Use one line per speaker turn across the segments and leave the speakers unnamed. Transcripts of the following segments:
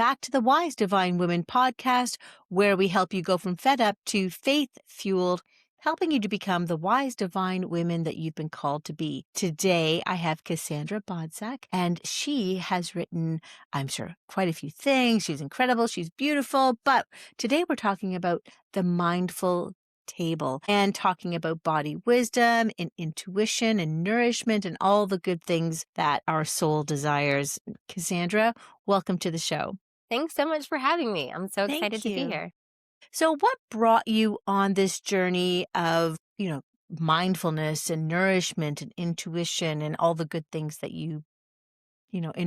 back to the Wise Divine Women podcast, where we help you go from fed up to faith fueled, helping you to become the wise divine women that you've been called to be. Today, I have Cassandra Bodzak, and she has written, I'm sure, quite a few things. She's incredible. She's beautiful. But today, we're talking about the mindful table and talking about body wisdom and intuition and nourishment and all the good things that our soul desires. Cassandra, welcome to the show.
Thanks so much for having me. I'm so excited
Thank
to be
you.
here.
So what brought you on this journey of, mindfulness and nourishment and intuition and all the good things that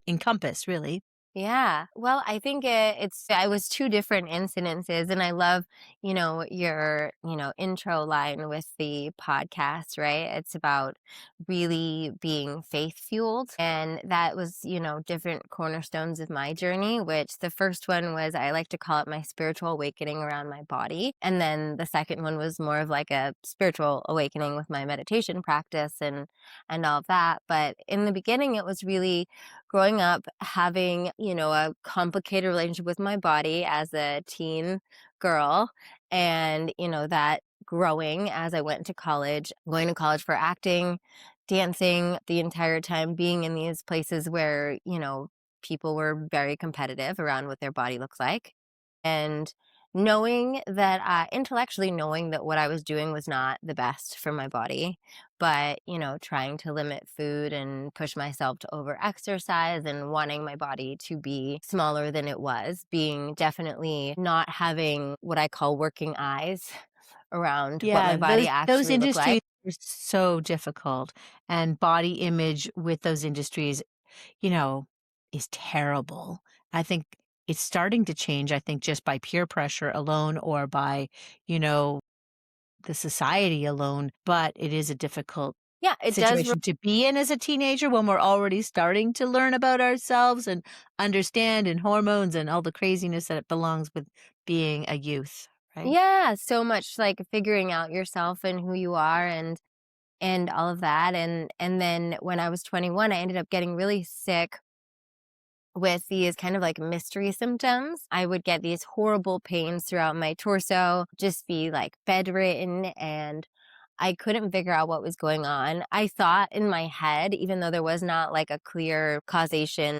encompass, really?
Yeah. Well, I think I was two different incidences, and I love, your, intro line with the podcast, right? It's about really being faith fueled. And that was, different cornerstones of my journey, which the first one was, I like to call it my spiritual awakening around my body. And then the second one was more of like a spiritual awakening with my meditation practice and all of that. But in the beginning, it was really growing up having, a complicated relationship with my body as a teen girl, and, that growing as I went to college, going to college for acting, dancing, the entire time being in these places where, people were very competitive around what their body looks like. And knowing that, intellectually knowing that what I was doing was not the best for my body, but, trying to limit food and push myself to over exercise and wanting my body to be smaller than it was, being definitely not having what I call working eyes around what
Yeah,
my body
those
actually looked
industries
like.
are so difficult, and body image with those industries, you know, is terrible. I think it's starting to change, I think, just by peer pressure alone or by, you know, the society alone, but it is a difficult
Yeah, it does.
situation to be in as a teenager when we're already starting to learn about ourselves and understand and hormones and all the craziness that belongs with being a youth, right?
Yeah, so much like figuring out yourself and who you are and all of that. And then when I was 21, I ended up getting really sick with these kind of like mystery symptoms. I would get these horrible pains throughout my torso, just be like bedridden, and I couldn't figure out what was going on. I thought in my head, even though there was not like a clear causation,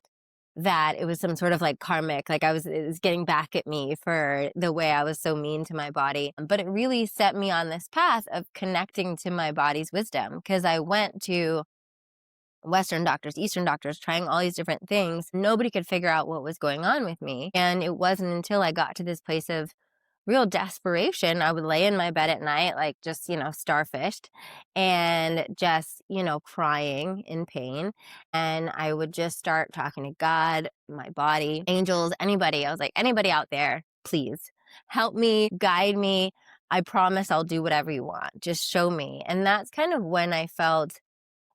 that it was some sort of like karmic, like it was getting back at me for the way I was so mean to my body. But it really set me on this path of connecting to my body's wisdom, because I went to Western doctors, Eastern doctors, trying all these different things. Nobody could figure out what was going on with me. And it wasn't until I got to this place of real desperation, I would lay in my bed at night, like just, starfished and just, crying in pain. And I would just start talking to God, my body, angels, anybody. I was like, anybody out there, please help me, guide me. I promise I'll do whatever you want. Just show me. And that's kind of when I felt,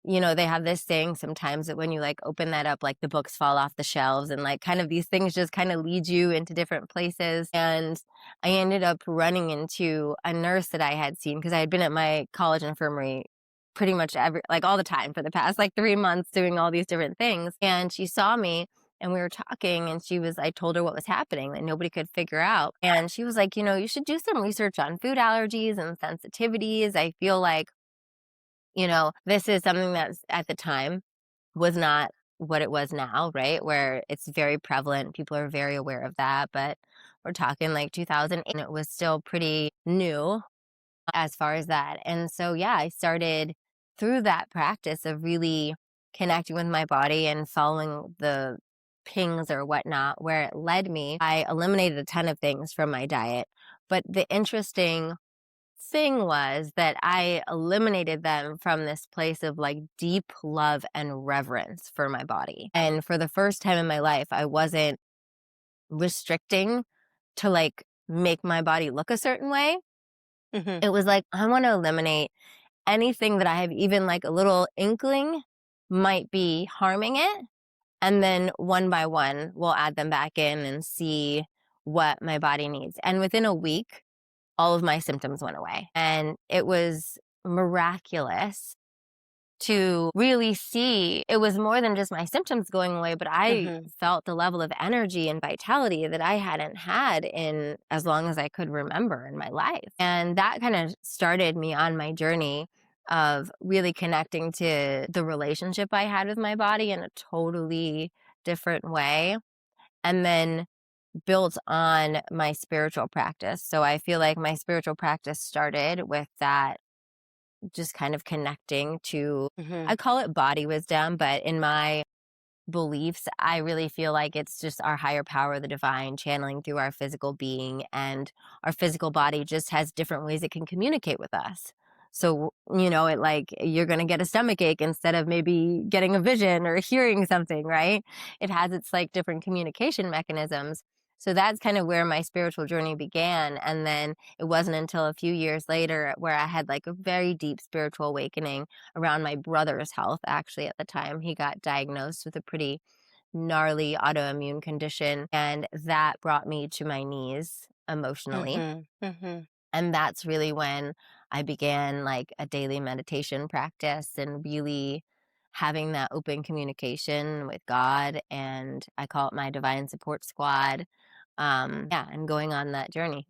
they have this saying sometimes that when you like open that up, like the books fall off the shelves and like kind of these things just kind of lead you into different places. And I ended up running into a nurse that I had seen because I had been at my college infirmary pretty much all the time for the past like 3 months doing all these different things. And she saw me and we were talking, and I told her what was happening that nobody could figure out. And she was like, you should do some research on food allergies and sensitivities. I feel like, this is something that at the time was not what it was now, right? Where it's very prevalent. People are very aware of that. But we're talking like 2008, and it was still pretty new as far as that. And so, yeah, I started through that practice of really connecting with my body and following the pings or whatnot, where it led me. I eliminated a ton of things from my diet. But the interesting thing was that I eliminated them from this place of like deep love and reverence for my body. And for the first time in my life, I wasn't restricting to like make my body look a certain way.
Mhm.
It was like, I want to eliminate anything that I have even like a little inkling might be harming it. And then one by one, we'll add them back in and see what my body needs. And within a week, all of my symptoms went away. And it was miraculous to really see it was more than just my symptoms going away, but I
Mhm.
felt the level of energy and vitality that I hadn't had in as long as I could remember in my life. And that kind of started me on my journey of really connecting to the relationship I had with my body in a totally different way. And then built on my spiritual practice. So I feel like my spiritual practice started with that just kind of connecting to,
Mhm.
I call it body wisdom, but in my beliefs, I really feel like it's just our higher power, the divine, channeling through our physical being, and our physical body just has different ways it can communicate with us. So, it like you're going to get a stomach ache instead of maybe getting a vision or hearing something, right? It has its like different communication mechanisms. So that's kind of where my spiritual journey began. And then it wasn't until a few years later where I had like a very deep spiritual awakening around my brother's health. Actually, at the time, he got diagnosed with a pretty gnarly autoimmune condition, and that brought me to my knees emotionally.
Mhm. Mhm.
And that's really when I began like a daily meditation practice and really having that open communication with God. And I call it my divine support squad. Yeah, and going on that journey.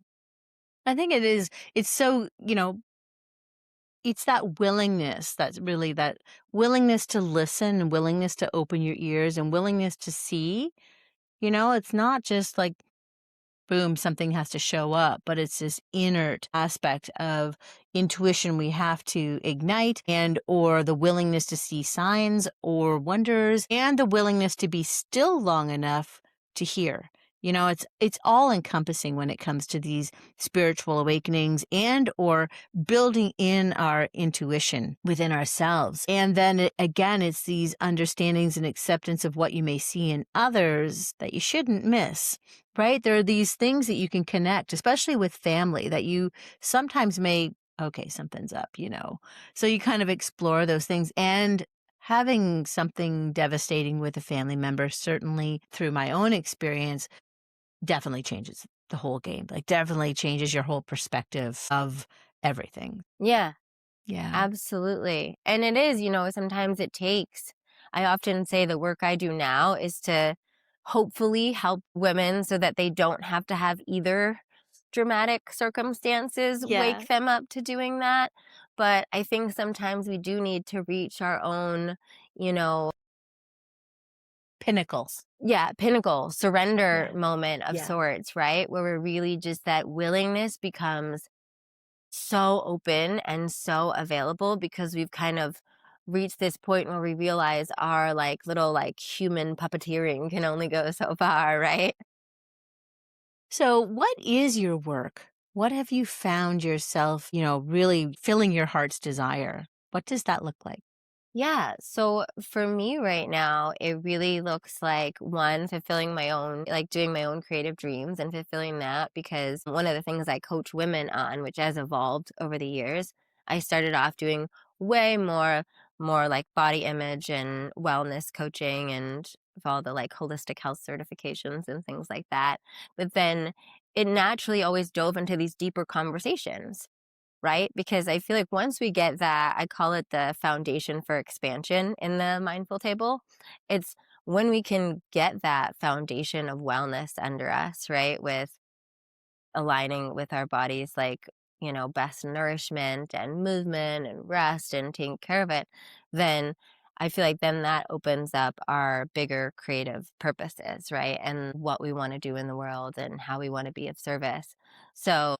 I think it is it's so, it's that willingness that's really that willingness to listen and willingness to open your ears and willingness to see. It's not just like boom, something has to show up, but it's this inert aspect of intuition we have to ignite and or the willingness to see signs or wonders and the willingness to be still long enough to hear. It's all encompassing when it comes to these spiritual awakenings and or building in our intuition within ourselves. And then again, it's these understandings and acceptance of what you may see in others that you shouldn't miss. Right? There are these things that you can connect, especially with family, that you sometimes may, okay, something's up. So you kind of explore those things. And having something devastating with a family member, certainly through my own experience, definitely changes the whole game. Like, definitely changes your whole perspective of everything.
Yeah.
Yeah.
Absolutely. And it is, sometimes it takes. I often say the work I do now is to hopefully help women so that they don't have to have either dramatic circumstances
Yeah.
wake them up to doing that. But I think sometimes we do need to reach our own, you know,
Pinnacle.
yeah, pinnacle, surrender
Yeah.
moment of
Yeah.
sorts, right? Where we're really just that willingness becomes so open and so available because we've kind of reached this point where we realize our like little like human puppeteering can only go so far, right?
So, what is your work? What have you found yourself, really filling your heart's desire? What does that look like?
Yeah. So for me right now, it really looks like one, fulfilling my own, like doing my own creative dreams and fulfilling that because one of the things I coach women on, which has evolved over the years, I started off doing way more like body image and wellness coaching and with all the like holistic health certifications and things like that. But then it naturally always dove into these deeper conversations, right? Because I feel like once we get that, I call it the foundation for expansion in the mindful table. It's when we can get that foundation of wellness under us, right? With aligning with our bodies, like, best nourishment and movement and rest and taking care of it, then I feel like then that opens up our bigger creative purposes, right? And what we want to do in the world and how we want to be of service. So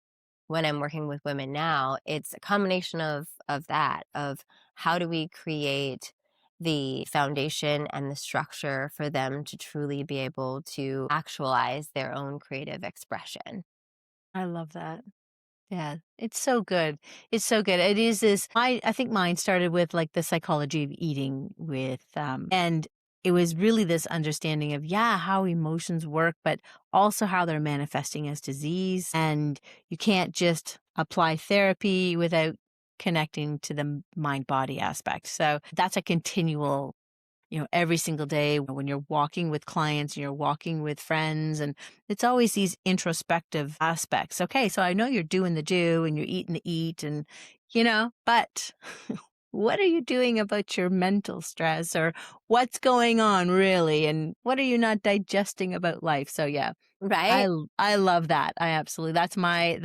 when I'm working with women now, it's a combination of that, of how do we create the foundation and the structure for them to truly be able to actualize their own creative expression.
I love that. Yeah, it's so good. It's so good. It is this I think mine started with like the psychology of eating with and it was really this understanding of yeah, how emotions work, but also how they're manifesting as disease and you can't just apply therapy without connecting to the mind body aspect. So that's a continual every single day when you're walking with clients, you're walking with friends, and it's always these introspective aspects. Okay, so I know you're doing the do and you're eating the eat, and but what are you doing about your mental stress, or what's going on really, and what are you not digesting about life? So yeah,
right?
I love that. I absolutely that's my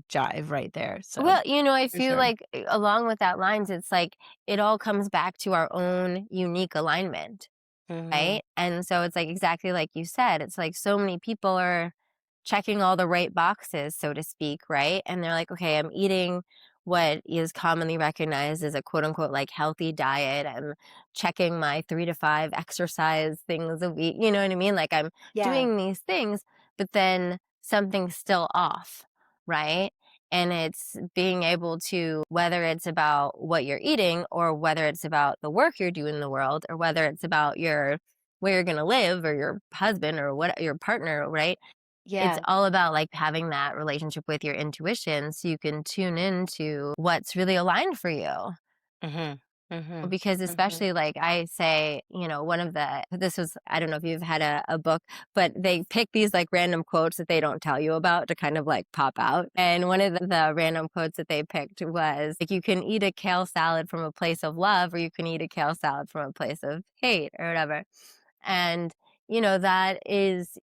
jive right there. So
Well, I
for
feel
sure.
like along with that lines, it's like it all comes back to our own unique alignment.
Mhm.
Right? And so it's like exactly like you said, it's like so many people are checking all the right boxes, so to speak, right? And they're like, okay, I'm eating what is commonly recognized as a quote unquote like healthy diet. I'm checking my 3 to 5 exercise things a week. You know what I mean? Like I'm
Yeah.
doing these things, but then something's still off, right? And it's being able to, whether it's about what you're eating or whether it's about the work you're doing in the world or whether it's about where you're going to live or your husband or what your partner, right? It's
Yeah.
all about like having that relationship with your intuition so you can tune into what's really aligned for you.
Mhm. Mhm.
Because
Mhm.
especially like I say, one of this was, I don't know if you've had a book, but they pick these like random quotes that they don't tell you about to kind of like pop out. And one of the random quotes that they picked was like, you can eat a kale salad from a place of love, or you can eat a kale salad from a place of hate or whatever. And, that is,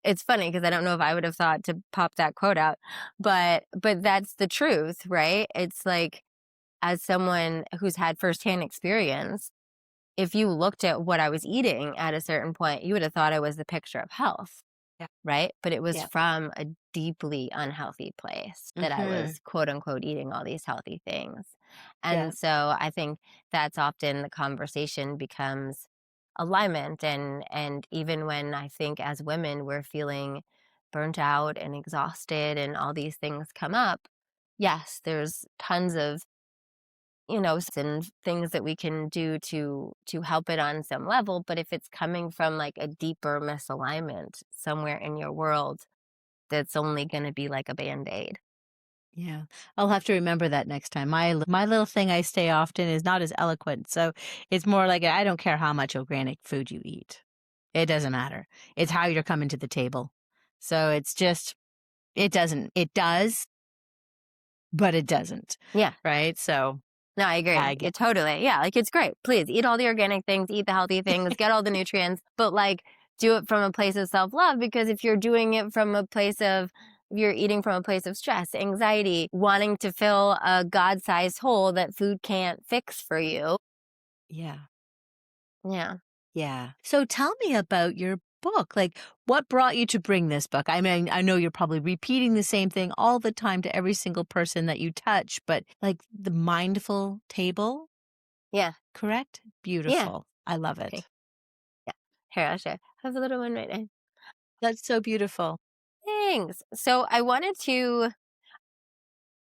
it's funny because I don't know if I would have thought to pop that quote out, but that's the truth, right? It's like, as someone who's had firsthand experience, if you looked at what I was eating at a certain point, you would have thought I was the picture of health,
Yeah.
right? But it was
Yeah.
from a deeply unhealthy place that I
Mhm.
was quote unquote eating all these healthy things.
Yeah.
And so I think that's often the conversation becomes alignment, and even when I think as women we're feeling burnt out and exhausted and all these things come up, yes, there's tons of and things that we can do to help it on some level, but if it's coming from like a deeper misalignment somewhere in your world, that's only going to be like a band-aid.
Yeah. I'll have to remember that next time. My little thing I say often is not as eloquent, so it's more like I don't care how much organic food you eat. It doesn't matter. It's how you're coming to the table. So it's just it does, but it doesn't.
Yeah.
Right? So
No, I
yeah,
agree.
I get
It totally. Yeah, like it's great. Please eat all the organic things, eat the healthy things, get all the nutrients, but like do it from a place of self-love, because if you're doing it from a place of you're eating from a place of stress, anxiety, wanting to fill a God-sized hole that food can't fix for you.
yeah.
Yeah.
Yeah. So tell me about your book. Like, what brought you to bring this book? I mean, I know you're probably repeating the same thing all the time to every single person that you touch, but like the mindful table,
Yeah.
correct?
Yeah.
Beautiful. I love
Okay.
it.
Yeah. Here, I'll share. I have a little one right now.
That's so beautiful.
Thanks. So I wanted to,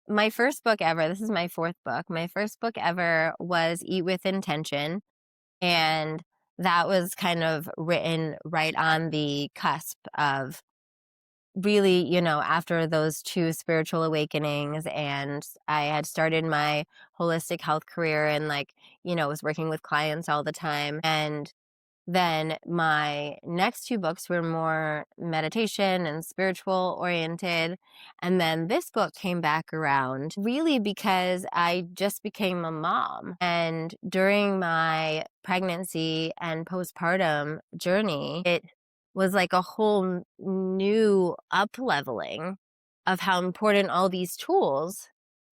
my first book ever, this is my fourth book. My first book ever was Eat with Intention. And that was kind of written right on the cusp of really, after those two spiritual awakenings. And I had started my holistic health career and like, was working with clients all the time. And then my next two books were more meditation and spiritual oriented. And then this book came back around really because I just became a mom. And during my pregnancy and postpartum journey, it was like a whole new up leveling of how important all these tools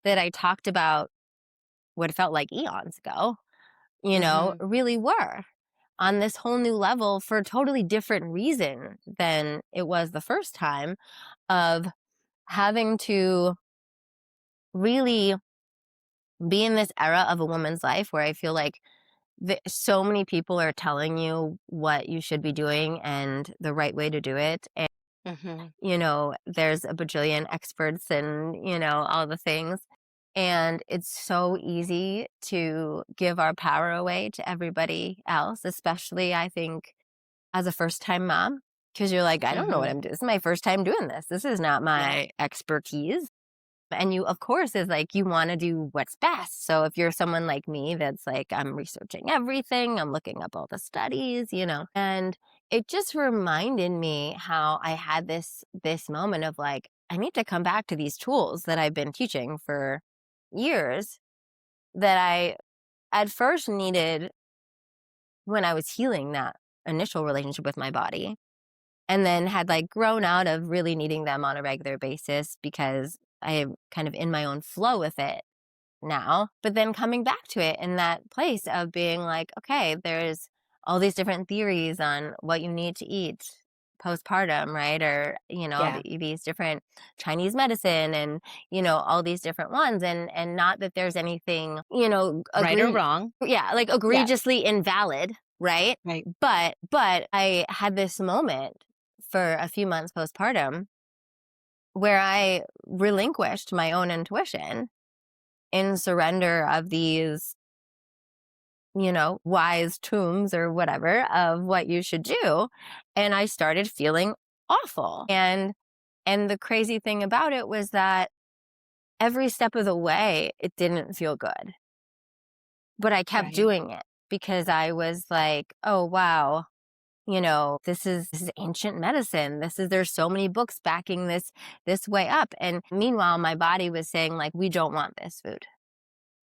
that I talked about what felt like eons ago,
Hmm.
really were on this whole new level for a totally different reason than it was the first time, of having to really be in this era of a woman's life where I feel like so many people are telling you what you should be doing and the right way to do it. And,
Hmm.
there's a bajillion experts and, all the things. And it's so easy to give our power away to everybody else, especially I think as a first time mom, because you're like, I don't know what
Hmm.
I'm doing. This is my first time doing this. This is not
Yeah.
my expertise. And you, of course, is like, you want to do what's best. So if you're someone like me that's like, I'm researching everything, I'm looking up all the studies, and it just reminded me how I had this moment of like, I need to come back to these tools that I've been teaching for years that I at first needed when I was healing that initial relationship with my body, and then had like grown out of really needing them on a regular basis because I am kind of in my own flow with it now. But then coming back to it in that place of being like, okay, there's all these different theories on what you need to eat postpartum, right? Or,
Yeah.
these different Chinese medicine and, all these different ones. And not that there's anything,
Right or wrong.
yeah, like
Yeah.
egregiously invalid, right?
Right.
But I had this moment for a few months postpartum where I relinquished my own intuition in surrender of these, wise tombs or whatever of what you should do. And I started feeling awful. And the crazy thing about it was that every step of the way, it didn't feel good. But I kept
Right.
doing it because I was like, oh, wow. This is ancient medicine. There's so many books backing this way up. And meanwhile, my body was saying like, we don't want this food.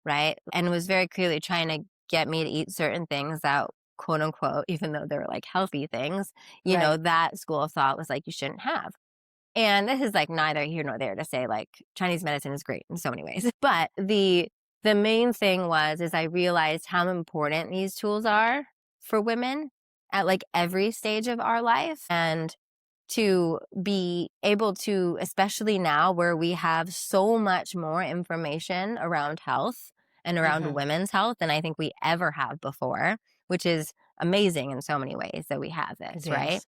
Right. And was very clearly trying to get me to eat certain things that, quote unquote, even though they were like healthy things,
Right.
that school of thought was like, you shouldn't have. And this is like neither here nor there to say like Chinese medicine is great in so many ways. But the main thing is I realized how important these tools are for women at like every stage of our life. And to be able to, especially now where we have so much more information around health and around
Hmm.
women's health than I think we ever have before, which is amazing in so many ways that we have
It
this, right?
is.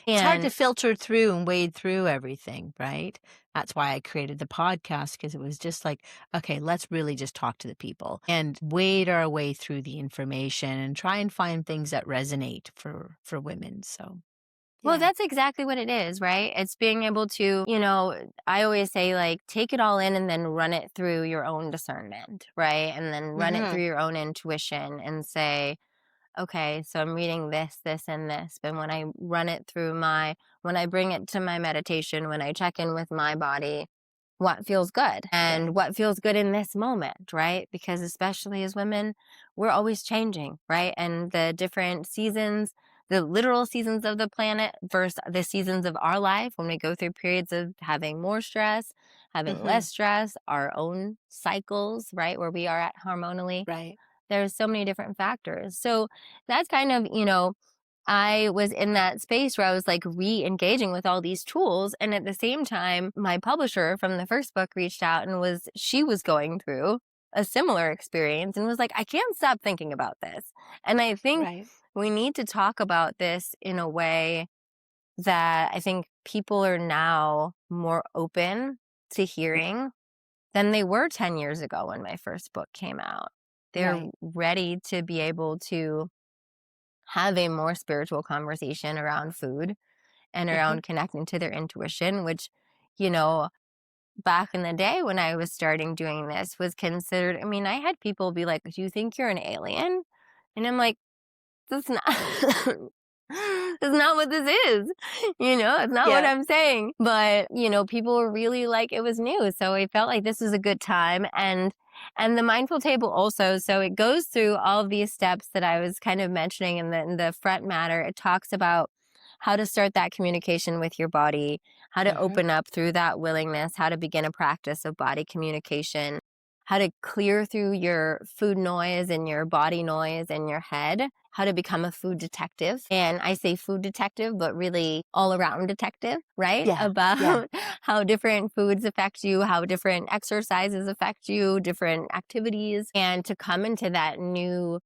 It's hard to
And
filter through and wade through everything, right? That's why I created the podcast, because it was just like, okay, let's really just talk to the people and wade our way through the information and try and find things that resonate for women. So,
well,
yeah.
that's exactly what it is, right? It's being able to, I always say like take it all in and then run it through your own discernment, right? And then run it
Hmm.
through your own intuition and say, okay, so I'm reading this, this, and this. But when I run it through when I bring it to my meditation, when I check in with my body, what feels good
Right.
and what feels good in this moment, right? Because especially as women, we're always changing, right? And the different seasons, the literal seasons of the planet versus the seasons of our life, when we go through periods of having more stress, having
Hmm.
less stress, our own cycles, right? Where we are at hormonally,
Right.
there's so many different factors. So that's kind of, I was in that space where I was like re-engaging with all these tools. And at the same time, my publisher from the first book reached out and she was going through a similar experience and was like, I can't stop thinking about this. And I think
Right.
we need to talk about this in a way that I think people are now more open to hearing than they were 10 years ago when my first book came out. They're
Right.
ready to be able to have a more spiritual conversation around food and
Hmm.
around connecting to their intuition, which, you know, back in the day when I was starting doing this was considered, I mean, I had people be like, do you think you're an alien? And I'm like, that's not that's not what this is. It's not what
Yeah.
I'm saying. But, people were really like it was new. So I felt like this was a good time. And the mindful table also, so it goes through all of these steps that I was kind of mentioning in the front matter. It talks about how to start that communication with your body, how to
Hmm.
open up through that willingness, how to begin a practice of body communication, how to clear through your food noise and your body noise in your head, how to become a food detective. And I say food detective, but really all around detective, right?
Yeah. Yeah.
About how different foods affect you, how different exercises affect you, different activities, and to come into that new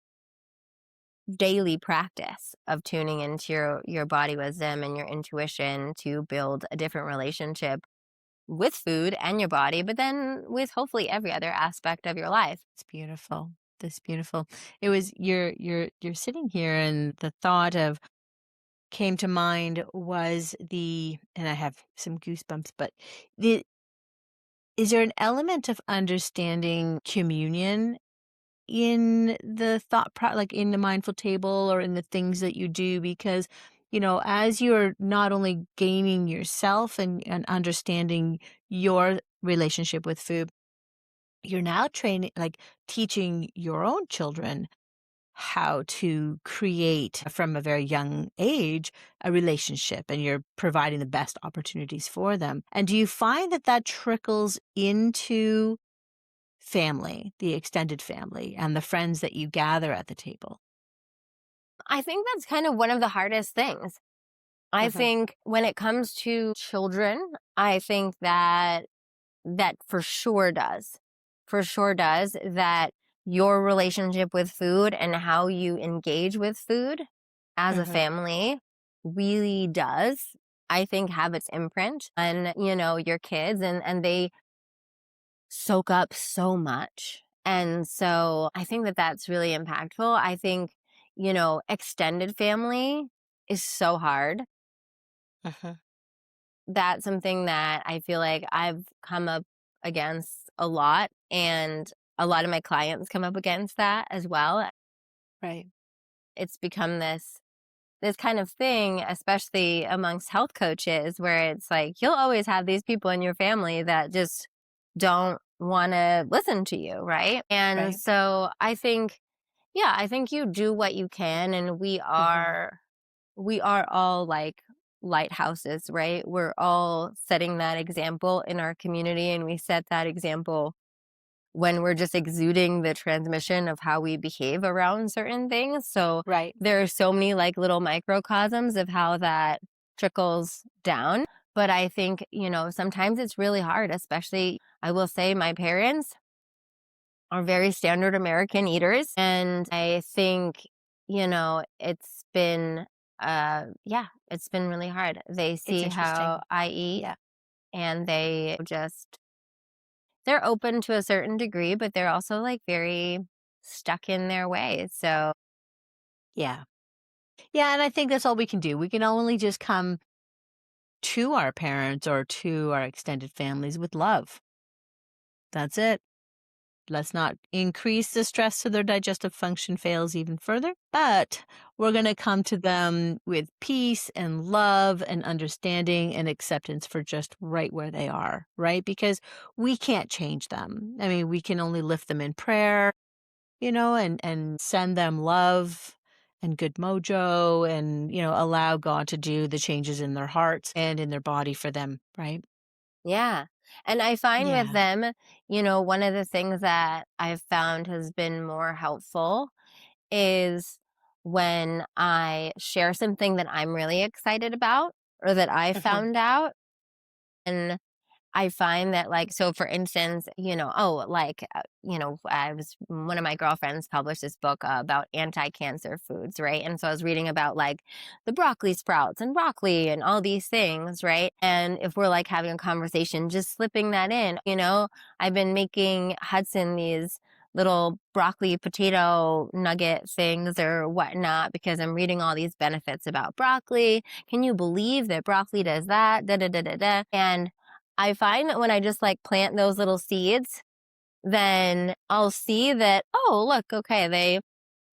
daily practice of tuning into your body wisdom and your intuition to build a different relationship with food and your body, but then with hopefully every other aspect of your life.
It's beautiful. That's beautiful. It was you're sitting here, and the thought of came to mind was and I have some goosebumps, but the is there an element of understanding communion in the like in the mindful table or in the things that you do? Because, as you're not only gaining yourself and understanding your relationship with food, you're now training, like teaching your own children how to create from a very young age a relationship, and you're providing the best opportunities for them. And do you find that that trickles into family, the extended family, and the friends that you gather at the table?
I think that's kind of one of the hardest things. I
Hmm.
think when it comes to children, I think that that for sure does, that your relationship with food and how you engage with food as a
Hmm.
family really does, I think, have its imprint on, your kids, and they soak up so much. And so I think that that's really impactful. I think, extended family is so hard.
Hmm.
That's something that I feel like I've come up against a lot, and a lot of my clients come up against that as well.
Right.
It's become this kind of thing, especially amongst health coaches, where it's like you'll always have these people in your family that just don't want to listen to you, right? And
Right.
so I think, yeah, I think you do what you can, and
Hmm.
we are all like lighthouses, right? We're all setting that example in our community, and we set that example when we're just exuding the transmission of how we behave around certain things. So
Right.
there are so many like little microcosms of how that trickles down. But I think, sometimes it's really hard, especially I will say my parents are very standard American eaters. And I think, it's been really hard. They
It's
see how
interesting.
I eat,
Yeah.
and they're open to a certain degree, but they're also like very stuck in their ways. So
Yeah. Yeah. And I think that's all we can do. We can only just come to our parents or to our extended families with love. That's it. Let's not increase the stress so their digestive function fails even further, but we're going to come to them with peace and love and understanding and acceptance for just right where they are, right? Because we can't change them. I mean, we can only lift them in prayer, and send them love and good mojo, and, allow God to do the changes in their hearts and in their body for them, right?
yeah. And I find with
Yeah.
them, one of the things that I've found has been more helpful is when I share something that I'm really excited about or that I
Hmm.
found out. And I find that, like, so for instance, I was, one of my girlfriends published this book about anti-cancer foods, right? And so I was reading about like the broccoli sprouts and broccoli and all these things, right? And if we're like having a conversation, just slipping that in, I've been making Hudson these little broccoli potato nugget things or whatnot because I'm reading all these benefits about broccoli. Can you believe that broccoli does that? Da da da da da. And I find that when I just like plant those little seeds, then I'll see that, oh, look, okay, they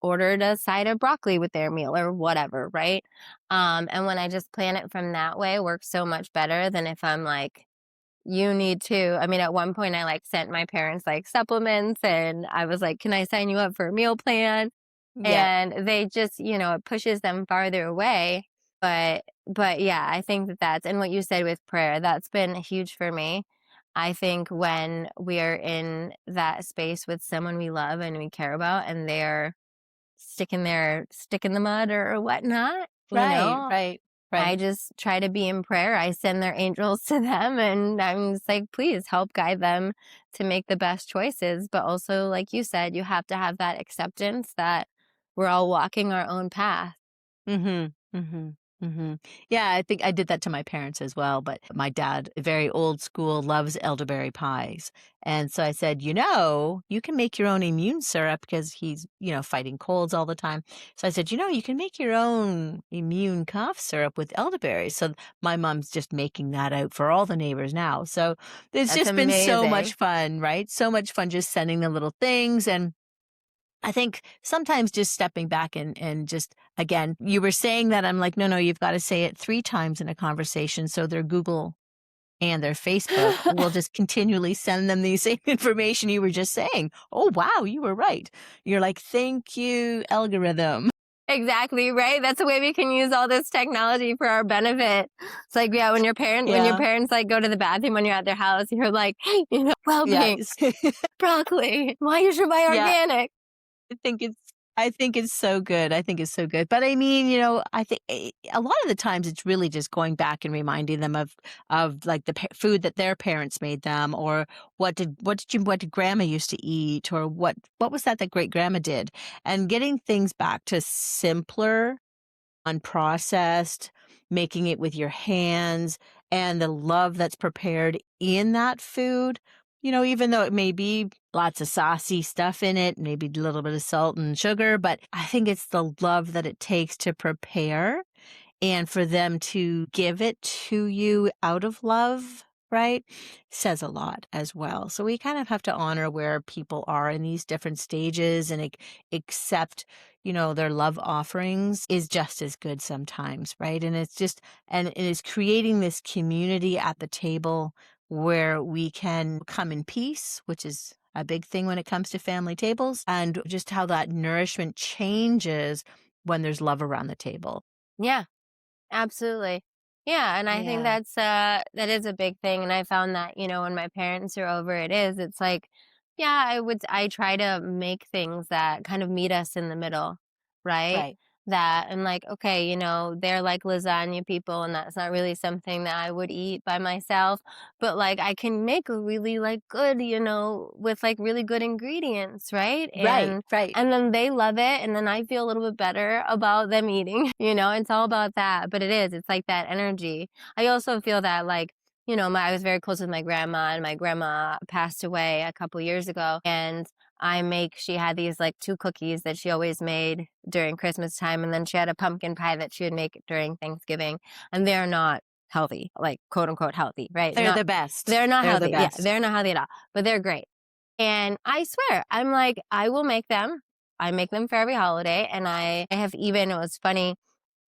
ordered a side of broccoli with their meal or whatever, right? And when I just plan it from that way, it works so much better than if I'm like, you need to. I mean, at one point I like sent my parents like supplements, and I was like, can I sign you up for a meal plan?
Yeah.
And they just, it pushes them farther away. But yeah, I think that that's, and what you said with prayer, that's been huge for me. I think when we are in that space with someone we love and we care about, and they're sticking their stick in the mud or whatnot,
Right. Right.
I
Right.
just try to be in prayer. I send their angels to them, and I'm just like, please help guide them to make the best choices. But also, like you said, you have to have that acceptance that we're all walking our own path.
Mhm, mhm, mhm. Yeah, I think I did that to my parents as well, but my dad, very old school, loves elderberry pies, and so I said, you can make your own immune syrup," because he's, fighting colds all the time. So I said, you can make your own immune cough syrup with elderberries." So my mom's just making that out for all the neighbors now. So it's
That's
just been so much
amazing.
fun, right? So much fun just sending them little things. And I think sometimes just stepping back and just, again, you were saying that, I'm like, no, no, you've got to say it 3 times in a conversation so they're Google and their Facebook will just continually send them the same information you were just saying. Oh, wow, you were right. You're like, thank you, algorithm.
Exactly, right? That's the way we can use all this technology for our benefit. It's like, yeah, when your
Yeah.
parents like go to the bathroom when you're at their house, you're like, well being,
Yes.
broccoli. Why you should buy
Yeah.
organic?
I think it's so good. I think it's so good. But I mean, I think a lot of the times it's really just going back and reminding them of like the food that their parents made them, or what did grandma used to eat, or what was that great grandma did, and getting things back to simpler, unprocessed, making it with your hands, and the love that's prepared in that food. Even though it may be lots of saucy stuff in it, maybe a little bit of salt and sugar, but I think it's the love that it takes to prepare and for them to give it to you out of love, right? Says a lot as well. So we kind of have to honor where people are in these different stages and accept, their love offerings is just as good sometimes, right? And it is creating this community at the table where we can come in peace, which is a big thing when it comes to family tables, and just how that nourishment changes when there's love around the table.
Yeah. Absolutely. Yeah, and I think
Yeah.
that is a big thing, and I found that, when my parents are over, it's like, yeah, I try to make things that kind of meet us in the middle, right?
Right.
That and like, okay, they're like lasagna people, and that's not really something that I would eat by myself, but like I can make a really like good, with like really good ingredients, right?
Right, right.
And then they love it, and then I feel a little bit better about them eating, it's all about that, but it's like that energy. I also feel that like, I was very close with my grandma, and my grandma passed away a couple years ago, and she had these like 2 cookies that she always made during Christmas time, and then she had a pumpkin pie that she would make during Thanksgiving, and they're not healthy, like quote unquote healthy, right?
They're the best.
They're not
They're the
healthy. Yeah,
best.
they're not healthy at all, but they're great. And I swear, I'm like, I will make them. I make them for every holiday. And I have even, it was funny,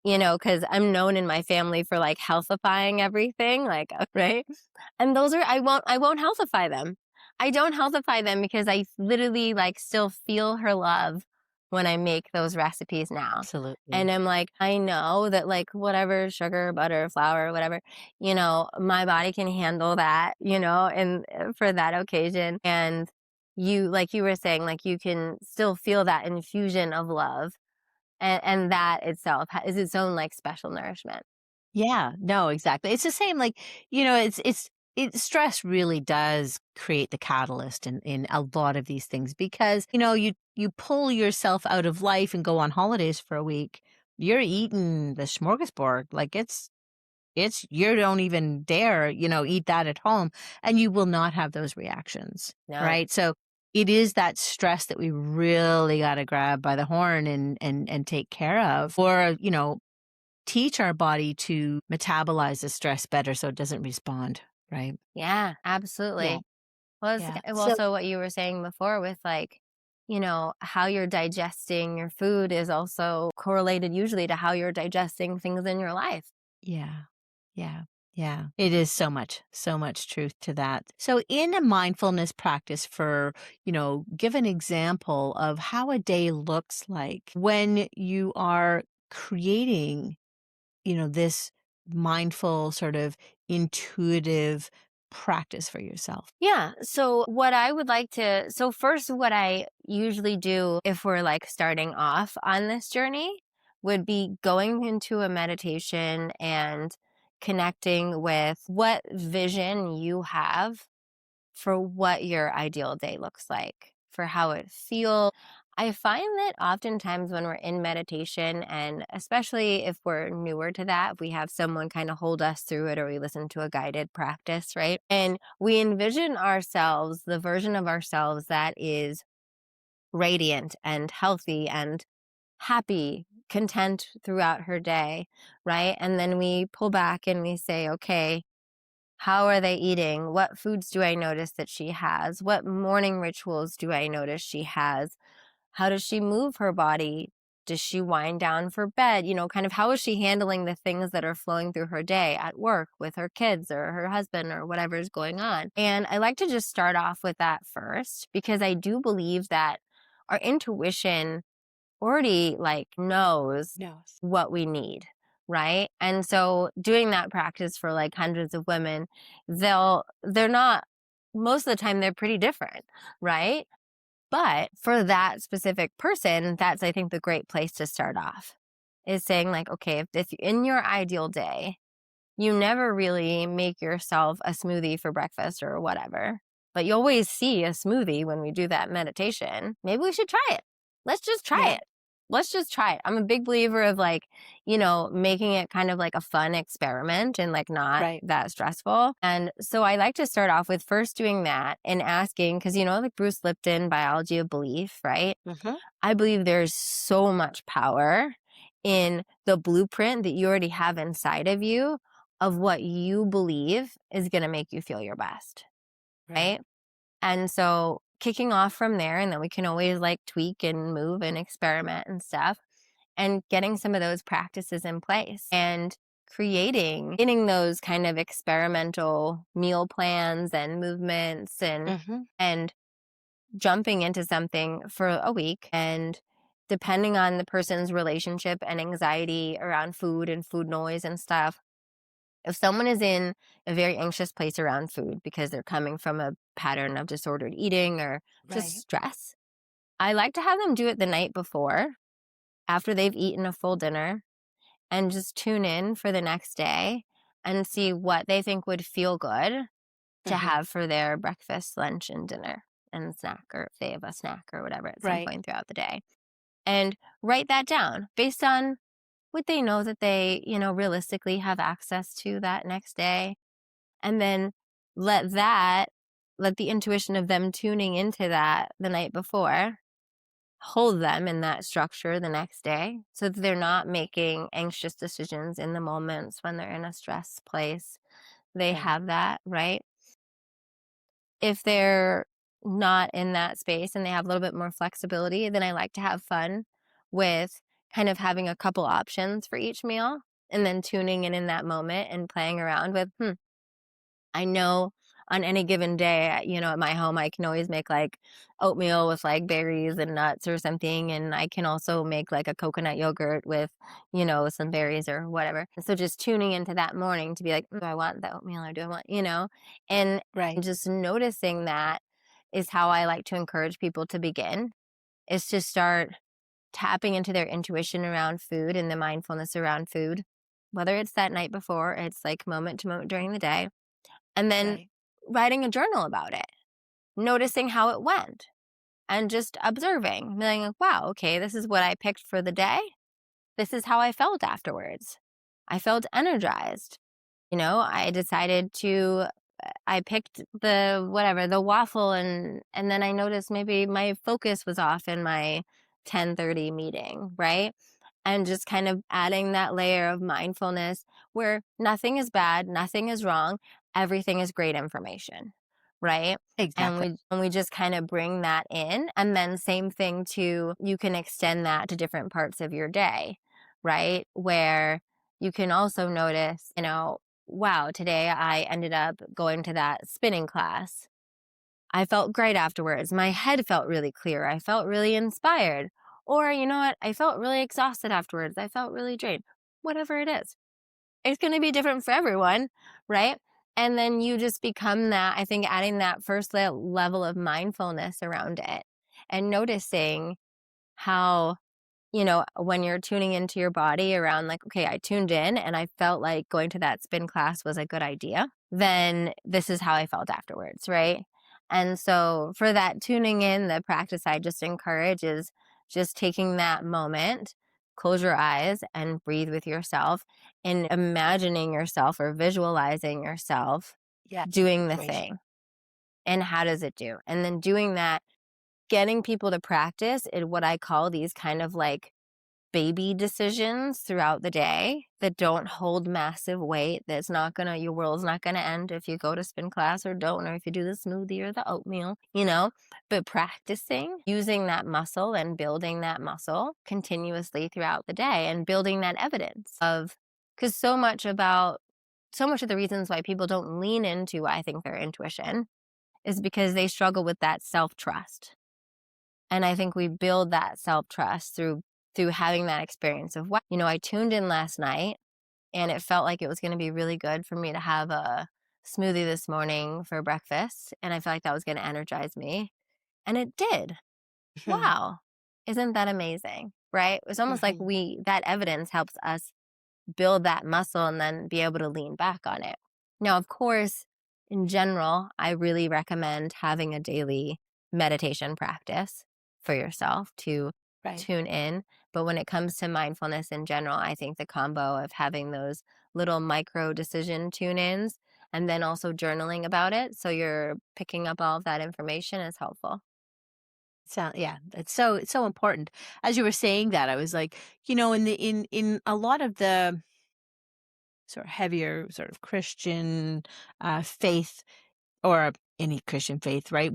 because I'm known in my family for like healthifying everything, like, right? And those are, I won't healthify them. I don't healthify them because I literally like still feel her love when I make those recipes now.
Absolutely.
And I'm like, I know that like whatever sugar, butter, flour, whatever, my body can handle that, and for that occasion. And like you were saying, like you can still feel that infusion of love, and that itself is its own like special nourishment.
Yeah, no, exactly. It's the same, like, stress really does create the catalyst in a lot of these things because, you pull yourself out of life and go on holidays for a week, you're eating the smorgasbord, like you don't even dare, eat that at home, and you will not have those reactions,
No.
right? So it is that stress that we really got to grab by the horn and take care of, or teach our body to metabolize the stress better so it doesn't respond, right?
Yeah,
Yeah,
absolutely. Well, it's
yeah. So
also what you were saying before with like, how you're digesting your food is also correlated usually to how you're digesting things in your life.
yeah, yeah, yeah. It is so much truth to that. So in a mindfulness practice give an example of how a day looks like when you are creating this mindful sort of intuitive practice for yourself.
Yeah. So first, what I usually do if we're like starting off on this journey would be going into a meditation and connecting with what vision you have for what your ideal day looks like, for how it feels. I find that oftentimes when we're in meditation, and especially if we're newer to that, if we have someone kind of hold us through it or we listen to a guided practice, right? And we envision ourselves, the version of ourselves that is radiant and healthy and happy, content throughout her day, right? And then we pull back and we say, okay, how are they eating? What foods do I notice that she has? What morning rituals do I notice she has? How does she move her body? Does she wind down for bed? Kind of how is she handling the things that are flowing through her day at work with her kids or her husband or whatever is going on? And I like to just start off with that first, because I do believe that our intuition already knows
Knows.
what we need, right? And so doing that practice for hundreds of women, they're not, most of the time they're pretty different, right? But for that specific person, that's, I think, the great place to start off, is saying okay, if in your ideal day, you never really make yourself a smoothie for breakfast or whatever, but you always see a smoothie when we do that meditation, maybe we should try it. Let's just try
Yeah.
it. Let's just try it. I'm a big believer of making it kind of like a fun experiment and not
Right.
that stressful. And so I like to start off with first doing that and asking, because, Bruce Lipton, Biology of Belief, right?
Mm-hmm.
I believe there's so much power in the blueprint that you already have inside of you of what you believe is going to make you feel your best, right? And so kicking off from there, and then we can always tweak and move and experiment and stuff, and getting some of those practices in place and getting those kind of experimental meal plans and movements
Mm-hmm.
and jumping into something for a week. And depending on the person's relationship and anxiety around food and food noise and stuff, if someone is in a very anxious place around food because they're coming from a pattern of disordered eating or just
Right.
stress, I like to have them do it the night before, after they've eaten a full dinner, and just tune in for the next day and see what they think would feel good to
Mm-hmm.
have for their breakfast, lunch, and dinner and snack, or if they have a snack or whatever at some
Right.
point throughout the day. And write that down based on what they know that they, realistically have access to that next day. And then let the intuition of them tuning into that the night before hold them in that structure the next day, so that they're not making anxious decisions in the moments when they're in a stress place. They
Right.
have that, right? If they're not in that space and they have a little bit more flexibility, then I like to have fun with kind of having a couple options for each meal and then tuning in that moment and playing around with, I know on any given day, at my home, I can always make oatmeal with berries and nuts or something. And I can also make a coconut yogurt with, some berries or whatever. So just tuning into that morning to be like, do I want the oatmeal or do I want, and
Right.
just noticing that is how I like to encourage people to begin, is to start tapping into their intuition around food and the mindfulness around food, whether it's that night before, it's moment to moment during the day, and then
Right.
writing a journal about it, noticing how it went, and just observing, being like, wow, okay, this is what I picked for the day. This is how I felt afterwards. I felt energized. I decided I picked the waffle, and then I noticed maybe my focus was off in my 10:30 meeting, right? And just kind of adding that layer of mindfulness where nothing is bad, nothing is wrong, everything is great information, right? And
Exactly.
we just kind of bring that in, and then same thing too, you can extend that to different parts of your day, right? Where you can also notice, wow, today I ended up going to that spinning class. I felt great afterwards. My head felt really clear. I felt really inspired. Or, you know what? I felt really exhausted afterwards. I felt really drained. Whatever it is, it's going to be different for everyone, right? And then you just become that, I think, adding that first level of mindfulness around it and noticing how, when you're tuning into your body around okay, I tuned in and I felt like going to that spin class was a good idea, then this is how I felt afterwards, right? And so for that tuning in, the practice I just encourage is just taking that moment, close your eyes and breathe with yourself and imagining yourself or visualizing yourself
Yeah.
doing the
Great.
thing. And how does it do? And then doing that, getting people to practice in what I call these kind of baby decisions throughout the day that don't hold massive weight, that's not gonna your world's not gonna end if you go to spin class or don't, or if you do the smoothie or the oatmeal, but practicing using that muscle and building that muscle continuously throughout the day and building that evidence of, because so much of the reasons why people don't lean into, I think, their intuition is because they struggle with that self-trust. And I think we build that self-trust through having that experience of, wow, I tuned in last night and it felt like it was going to be really good for me to have a smoothie this morning for breakfast. And I feel like that was going to energize me. And it did. Wow. Isn't that amazing? Right? It's almost like that evidence helps us build that muscle and then be able to lean back on it. Now, of course, in general, I really recommend having a daily meditation practice for yourself to
Right.
tune in. But when it comes to mindfulness in general, I think the combo of having those little micro decision tune ins and then also journaling about it, so you're picking up all of that information, is helpful.
Yeah, it's so important. As you were saying that, I was like, in a lot of the sort of heavier sort of Christian faith, or any Christian faith, right?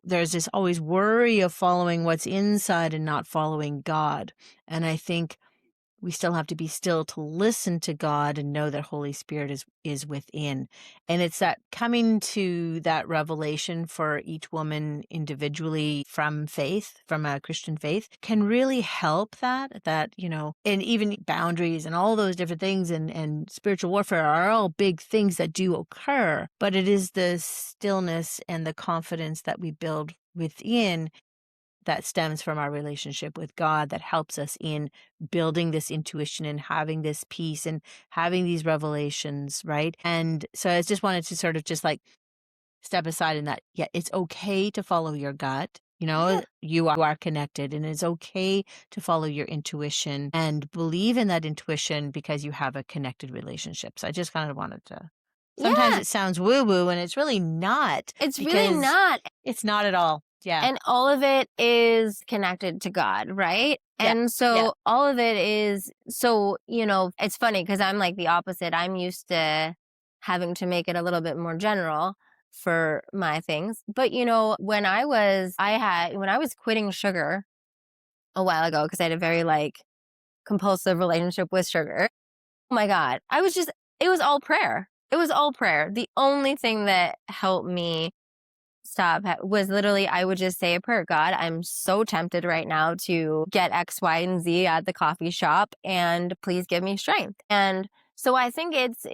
There's this always worry of following what's inside and not following God. And I think we still have to be still to listen to God and know that Holy Spirit is within. And it's that coming to that revelation for each woman individually from faith, from a Christian faith, can really help and even boundaries and all those different things and spiritual warfare are all big things that do occur. But it is the stillness and the confidence that we build within that stems from our relationship with God that helps us in building this intuition and having this peace and having these revelations, right? And so I just wanted to sort of just like step aside in that, yeah, it's okay to follow your gut.
Yeah.
You are connected, and it's okay to follow your intuition and believe in that intuition because you have a connected relationship. So I just kind of wanted to. Sometimes
Yeah.
it sounds woo woo, and it's really not,
It's really
because
not.
it's not at all. Yeah.
And all of it is connected to God, right?
Yeah.
And
Yeah.
so all of it is, it's funny because I'm like the opposite. I'm used to having to make it a little bit more general for my things. But when I was quitting sugar a while ago, because I had a very like compulsive relationship with sugar. Oh my God. It was all prayer. It was all prayer. The only thing that helped me was literally, I would just say a prayer. God, I'm so tempted right now to get X, Y, and Z at the coffee shop, and please give me strength. And so I think it's,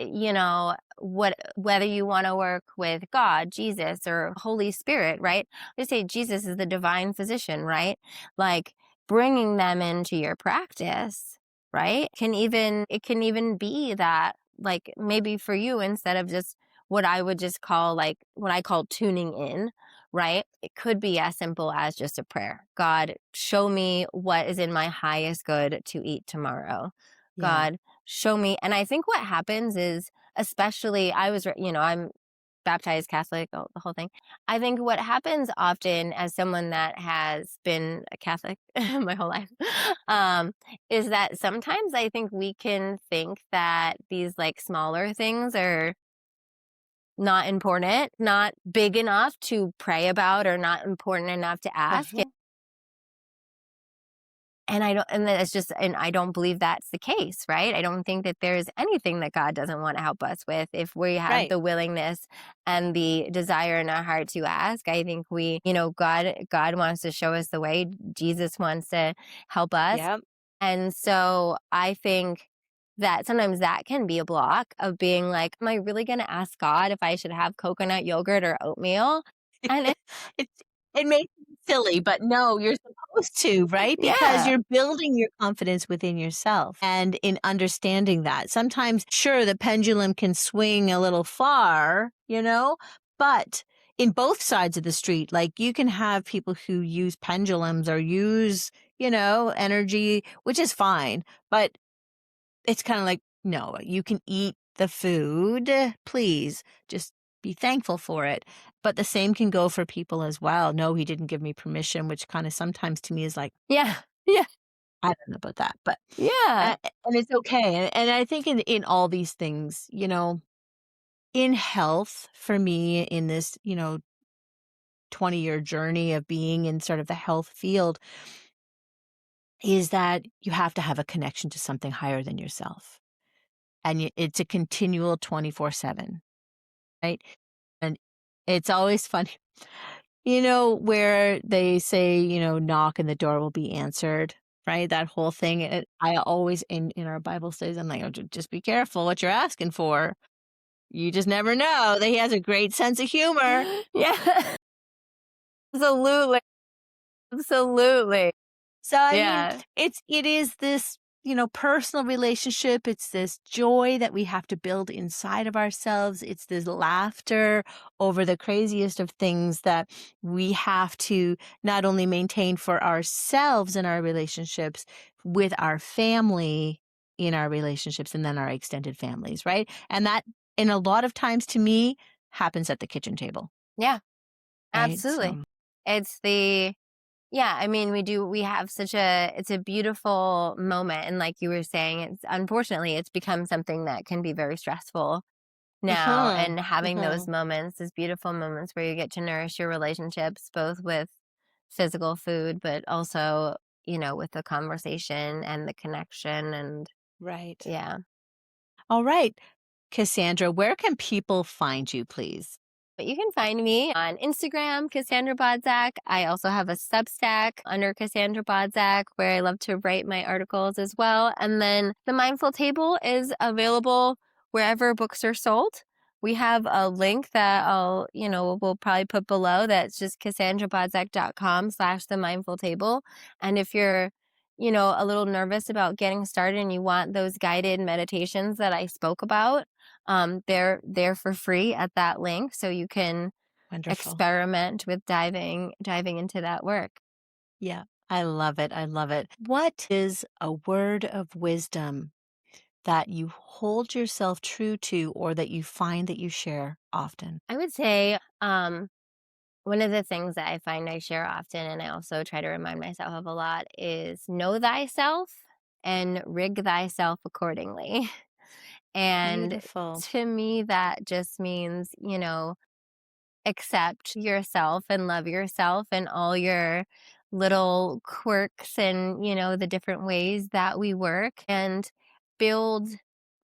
whether you want to work with God, Jesus, or Holy Spirit, right? I say Jesus is the divine physician, right? Like bringing them into your practice, right? It can even be that, like, maybe for you, instead of just what I would just call, like, what I call tuning in, right? It could be as simple as just a prayer. God, show me what is in my highest good to eat tomorrow.
Yeah.
God, show me. And I think what happens is, especially, I'm baptized Catholic, the whole thing. I think what happens often as someone that has been a Catholic my whole life, is that sometimes I think we can think that these like smaller things are not important, not big enough to pray about, or not important enough to ask.
Uh-huh.
And I don't believe that's the case, right? I don't think that there's anything that God doesn't want to help us with if we have
Right.
the willingness and the desire in our heart to ask. I think God wants to show us the way. Jesus wants to help us.
Yeah.
And so I think that sometimes that can be a block of being like, am I really going to ask God if I should have coconut yogurt or oatmeal? And
It it may seem silly, but no, you're supposed to, right? Because
yeah,
you're building your confidence within yourself and in understanding that. Sometimes, sure, the pendulum can swing a little far, but in both sides of the street, like you can have people who use pendulums or use, energy, which is fine, but it's kinda like, "No, you can eat the food, please, just be thankful for it." But the same can go for people as well. "No, he didn't give me permission," which kinda sometimes to me is like,
yeah, yeah.
I don't know about that, but
Yeah.
and it's okay. And I think in all these things, in health for me in this, 20-year journey of being in sort of the health field is that you have to have a connection to something higher than yourself. And it's a continual 24/7, right? And it's always funny, where they say, knock and the door will be answered, right? That whole thing. I always, in our Bible studies, I'm like, oh, just be careful what you're asking for. You just never know. That he has a great sense of humor.
Yeah. Absolutely. Absolutely.
So, I mean,
Yeah.
it is this, personal relationship. It's this joy that we have to build inside of ourselves. It's this laughter over the craziest of things that we have to not only maintain for ourselves in our relationships, with our family, in our relationships, and then our extended families, right? And that, in a lot of times to me, happens at the kitchen table,
Yeah.
right?
Absolutely.
So,
It's the Yeah, I mean, we have such it's a beautiful moment, and like you were saying, it's unfortunately, it's become something that can be very stressful now,
mhm,
and having those
mhm.
moments, those beautiful moments where you get to nourish your relationships, both with physical food, but also, with the conversation and the connection, and
Right.
yeah.
All right. Cassandra, where can people find you, please?
But you can find me on Instagram, Cassandra Bodzak. I also have a Substack under Cassandra Bodzak where I love to write my articles as well. And then the Mindful Table is available wherever books are sold. We have a link that we'll probably put below that's just cassandrabodzak.com/the mindful table. And if you're, a little nervous about getting started and you want those guided meditations that I spoke about, they're there for free at that link, so you can
Wonderful.
experiment with diving into that work.
Yeah, I love it. I love it. What is a word of wisdom that you hold yourself true to or that you find that you share often?
I would say one of the things that I find I share often, and I also try to remind myself of a lot, is know thyself and rig thyself accordingly. And
Beautiful.
to me, that just means, accept yourself and love yourself and all your little quirks and, the different ways that we work, and build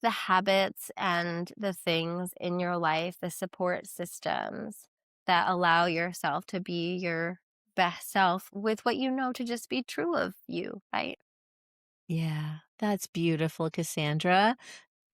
the habits and the things in your life, the support systems that allow yourself to be your best self with what you know to just be true of you, right?
Yeah, that's beautiful, Cassandra.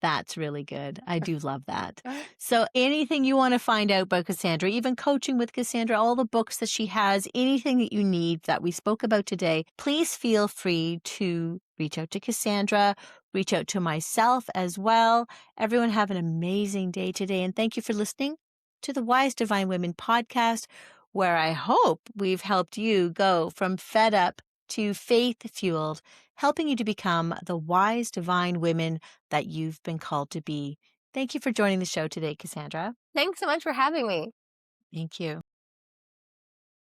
That's really good. I do love that. So, anything you want to find out about Cassandra, even coaching with Cassandra, all the books that she has, anything that you need that we spoke about today, please feel free to reach out to Cassandra, reach out to myself as well. Everyone, have an amazing day today. And thank you for listening to the Wise Divine Women podcast, where I hope we've helped you go from fed up to faith fueled, helping you to become the wise divine women that you've been called to be. Thank you for joining the show today, Cassandra.
Thanks so much for having me.
Thank you.